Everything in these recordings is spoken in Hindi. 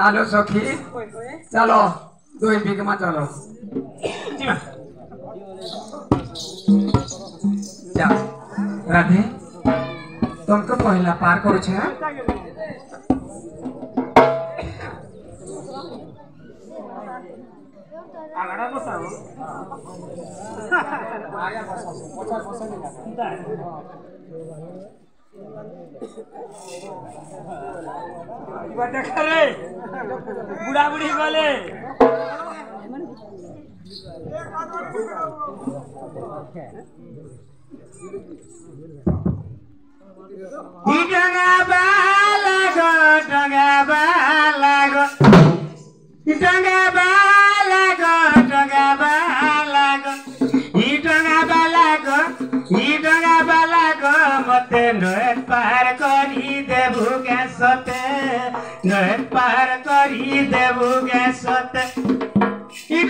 चलो सखी चलो दो बीघ में चलो जा राधे तुमको पहला पार करू छे आगड़ा बसाओ आगे बसाओ देखा रे बुढ़ा बुढ़ी बोले डंगा बाला गो डंगा बाला गो डंगा बाला गो डंगा बाला गो डंगा बाला गो डंगा बाला गो मते नद पार करी देबु गे सते नद पार करी देबु गे सते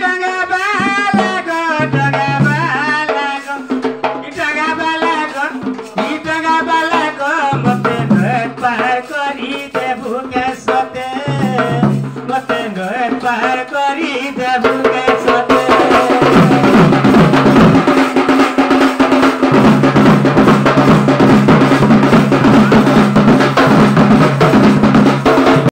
डंगा बाला गो डंगा बाला गो डंगा बाला गो डंगा बाला गो मते नद पार करी देबु गे सते मते नद पार करी देबु गे